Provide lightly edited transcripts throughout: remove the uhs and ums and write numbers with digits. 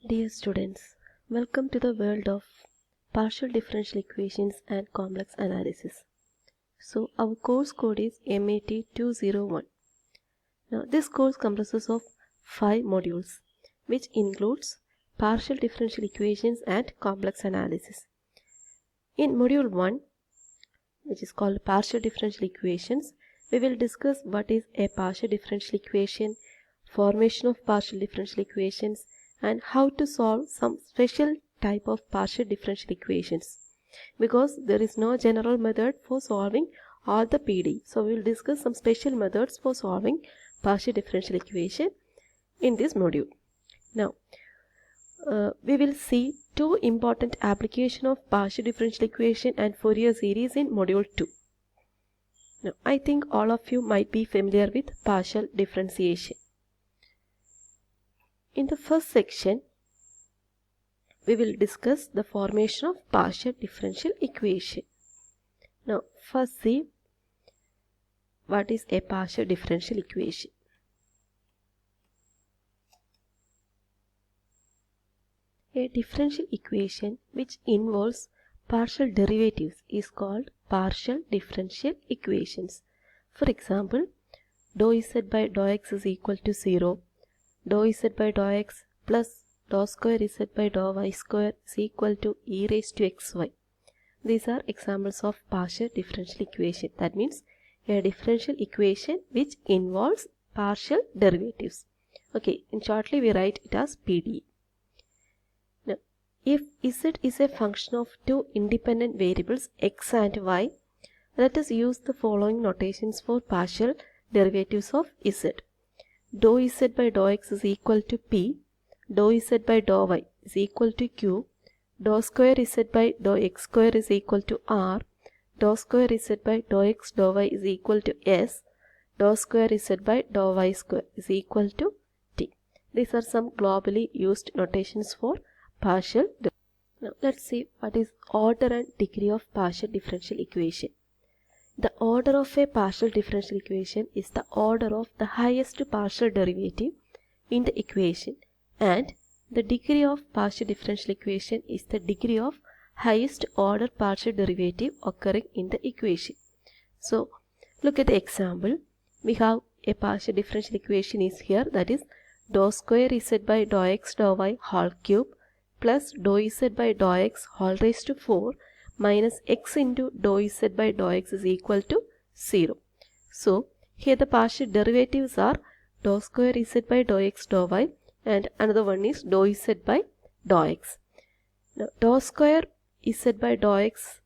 Dear students, welcome to the world of partial differential equations and complex analysis. So our course code is MAT201. Now this course comprises of 5 modules which includes partial differential equations and complex analysis. In module 1, which is called partial differential equations, we will discuss what is a partial differential equation, formation of partial differential equations, and how to solve some special type of partial differential equations, because there is no general method for solving all the PD. So we will discuss some special methods for solving partial differential equation in this module. Now we will see two important applications of partial differential equation and Fourier series in module 2. Now I think all of you might be familiar with partial differentiation. In the first section, we will discuss the formation of partial differential equation. Now, first see what is a partial differential equation. A differential equation which involves partial derivatives is called partial differential equations. For example, dou z by dou x is equal to 0. Dou z by dou x plus dou square z by dou y square is equal to e raised to xy. These are examples of partial differential equation. That means a differential equation which involves partial derivatives. Okay, in shortly we write it as PDE. Now, if z is a function of two independent variables x and y, let us use the following notations for partial derivatives of z. Dou z by dou x is equal to p, dou z by dou y is equal to q, dou square z by dou x square is equal to r, dou square z by dou x dou y is equal to s, dou square z by dou y square is equal to t. These are some globally used notations for partial. Now let's see what is order and degree of partial differential equation. The order of a partial differential equation is the order of the highest partial derivative in the equation, and the degree of partial differential equation is the degree of highest order partial derivative occurring in the equation. So look at the example. We have a partial differential equation is here, that is dou square z by dou x dou y whole cube plus dou z by dou x whole raised to 4 minus x into dou z by dou x is equal to 0. So here the partial derivatives are dou square z by dou x dou y, and another one is dou z by dou x. Now dou square z by dou x,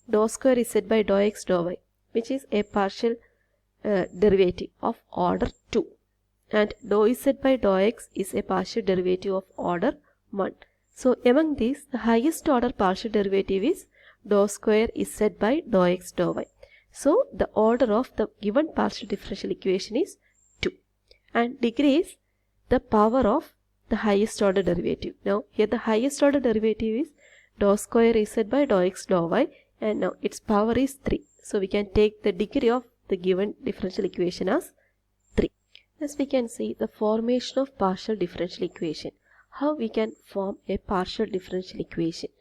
dou square z by dou x dou y, which is a partial derivative of order 2, and dou z by dou x is a partial derivative of order 1. So among these, the highest order partial derivative is dou square z by dou x dou y. So the order of the given partial differential equation is 2, and degree is the power of the highest order derivative. Now here the highest order derivative is dou square z by dou x dou y, and now its power is 3. So we can take the degree of the given differential equation as 3. Thus we can see the formation of partial differential equation. How we can form a partial differential equation.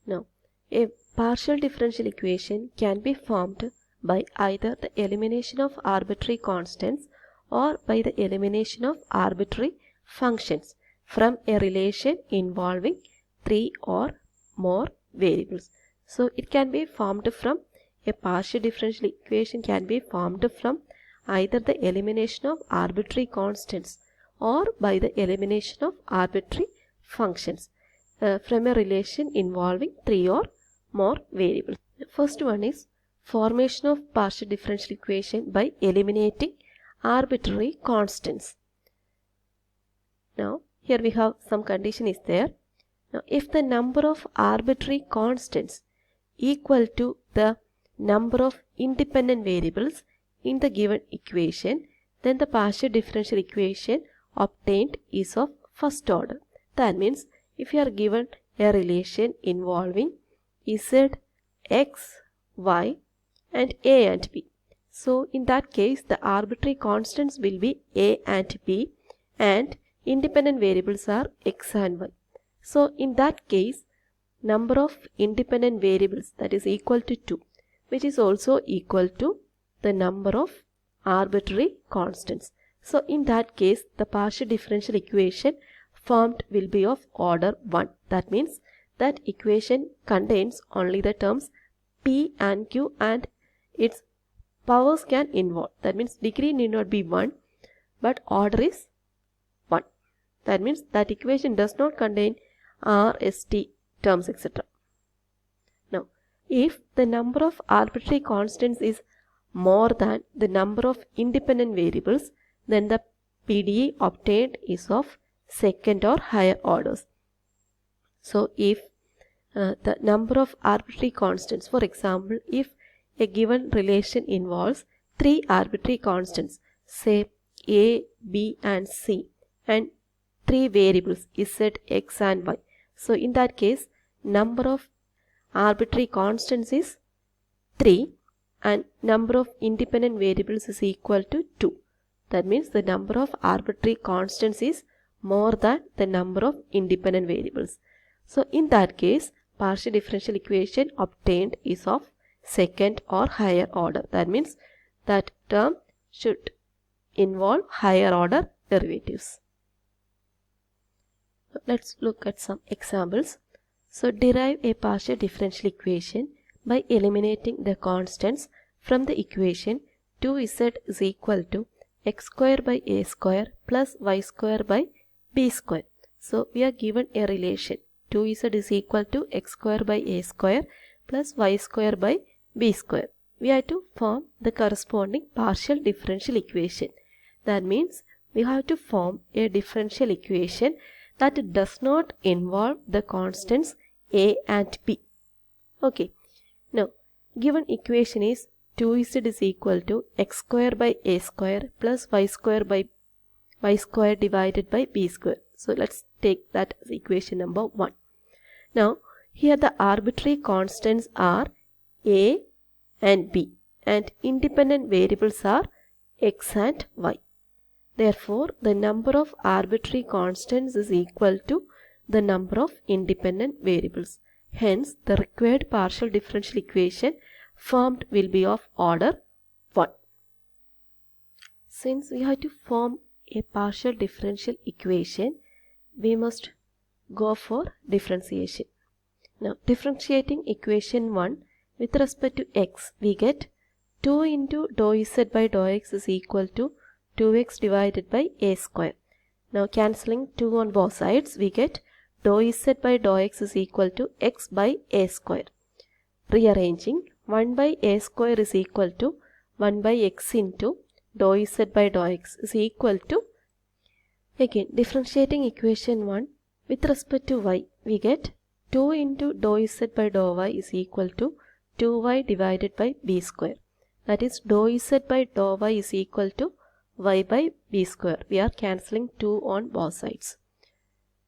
Now a partial differential equation can be formed by either the elimination of arbitrary constants or by the elimination of arbitrary functions from a relation involving 3 or more variables. So it can be formed from a partial differential equation can be formed from either the elimination of arbitrary constants or by the elimination of arbitrary functions from a relation involving 3 or more variables. The first one is formation of partial differential equation by eliminating arbitrary constants. Now here we have some condition is there. Now if the number of arbitrary constants equal to the number of independent variables in the given equation, then the partial differential equation obtained is of first order. That means if you are given a relation involving z, x, y and a and b, so in that case the arbitrary constants will be a and b, and independent variables are x and y. So in that case, number of independent variables, that is equal to 2, which is also equal to the number of arbitrary constants. So in that case, the partial differential equation formed will be of order 1. That means that equation contains only the terms p and q and its powers can involve. That means degree need not be 1, but order is 1. That means that equation does not contain r, s, t terms, etc. Now, if the number of arbitrary constants is more than the number of independent variables, then the PDE obtained is of second or higher orders. So if the number of arbitrary constants, for example, if a given relation involves 3 arbitrary constants, say a, b and c, and 3 variables z, x and y. So in that case, number of arbitrary constants is 3 and number of independent variables is equal to 2. That means the number of arbitrary constants is more than the number of independent variables. So in that case, partial differential equation obtained is of second or higher order. That means that term should involve higher order derivatives. Let's look at some examples. So derive a partial differential equation by eliminating the constants from the equation 2z is equal to x square by a square plus y square by b square. So we are given a relation 2z is equal to x square by a square plus y square by b square. We have to form the corresponding partial differential equation. That means we have to form a differential equation that does not involve the constants a and b. Okay. Now, given equation is 2z is equal to x square by a square plus y square by y square divided by b square. So let's take that as equation number 1. Now, here the arbitrary constants are a and b and independent variables are x and y. Therefore, the number of arbitrary constants is equal to the number of independent variables. Hence, the required partial differential equation formed will be of order 1. Since we have to form a partial differential equation, we must go for differentiation. Now, differentiating equation 1 with respect to x, we get 2 into dou z by dou x is equal to 2x divided by a square. Now, cancelling 2 on both sides, we get dou z by dou x is equal to x by a square. Rearranging, 1 by a square is equal to 1 by x into dou z by dou x is equal to, again differentiating equation 1 with respect to y, we get 2 into dou z by dou y is equal to 2y divided by b square. That is dou z by dou y is equal to y by b square. We are cancelling 2 on both sides.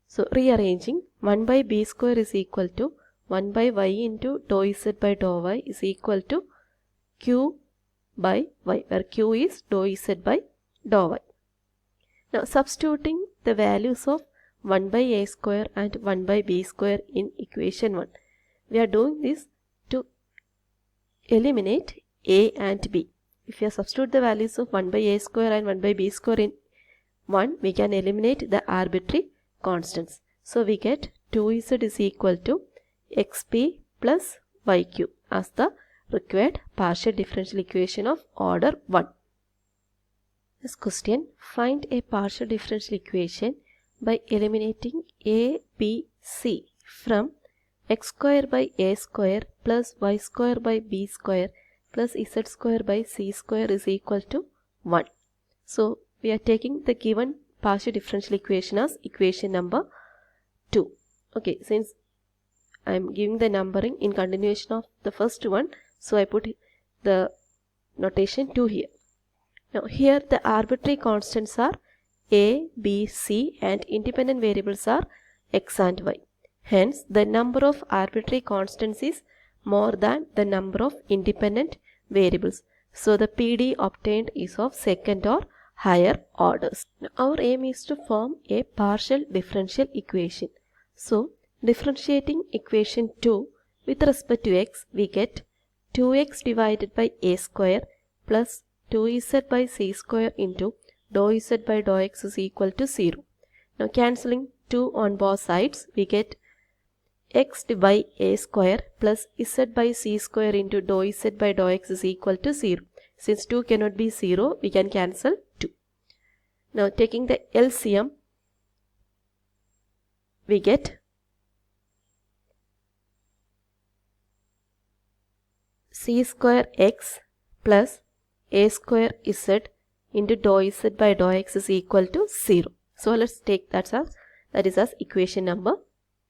So rearranging, 1 by b square is equal to 1 by y into dou z by dou y is equal to q by y, where q is dou z by dou y. Now substituting the values of 1 by a square and 1 by b square in equation 1. We are doing this to eliminate a and b. If you substitute the values of 1 by a square and 1 by b square in 1, we can eliminate the arbitrary constants. So we get 2z is equal to xp plus yq as the required partial differential equation of order 1. This question, find a partial differential equation by eliminating a, b, c from x square by a square plus y square by b square plus z square by c square is equal to 1. So we are taking the given partial differential equation as equation number 2. Okay, since I am giving the numbering in continuation of the first one, so I put the notation 2 here. Now here the arbitrary constants are a, b, c and independent variables are x and y. Hence the number of arbitrary constants is more than the number of independent variables. So the PD obtained is of second or higher orders. Now our aim is to form a partial differential equation. So differentiating equation 2 with respect to x, we get 2x divided by a square plus 2z by c square into dou z by dou x is equal to 0. Now cancelling 2 on both sides, we get x by a square plus z by c square into dou z by dou x is equal to 0. Since 2 cannot be 0, we can cancel 2. Now taking the LCM, we get c square x plus a square z into dou z by dou x is equal to 0. So let's take that is as equation number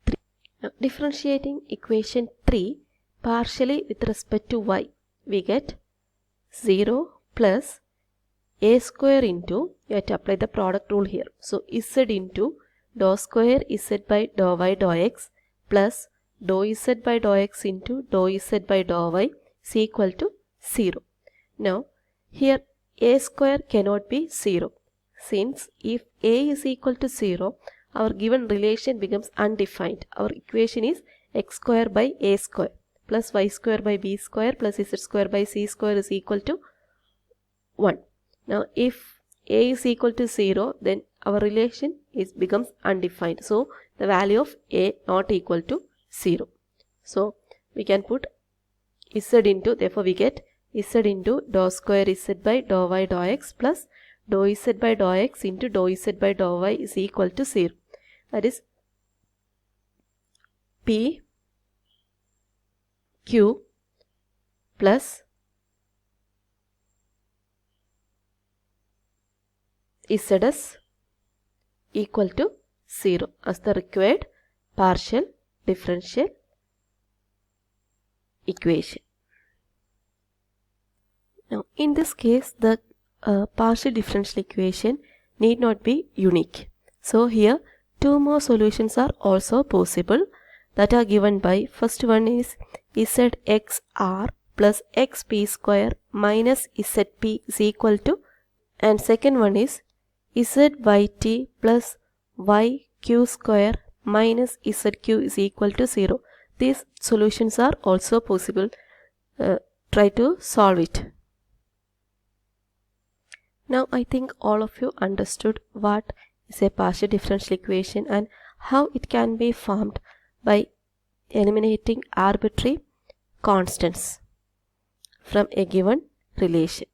3. Now differentiating equation 3 partially with respect to y, we get 0 plus a square into, you have to apply the product rule here. So z into dou square z by dou y dou x plus dou z by dou x into dou z by dou y is equal to 0. Now here a square cannot be 0. Since if a is equal to 0, our given relation becomes undefined. Our equation is x square by a square plus y square by b square plus z square by c square is equal to 1. Now if a is equal to 0, then our relation becomes undefined. So the value of a not equal to 0. So we can put z into, therefore we get z into dou square z by dou y dou x plus dou z by dou x into dou z by dou y is equal to 0. That is p q plus z equal to 0 as the required partial differential equation. Now in this case, the partial differential equation need not be unique. So here 2 more solutions are also possible, that are given by, first one is zxr plus xp square minus zp is equal to, and second one is zyt plus yq square minus zq is equal to 0. These solutions are also possible. Try to solve it. Now I think all of you understood what is a partial differential equation and how it can be formed by eliminating arbitrary constants from a given relation.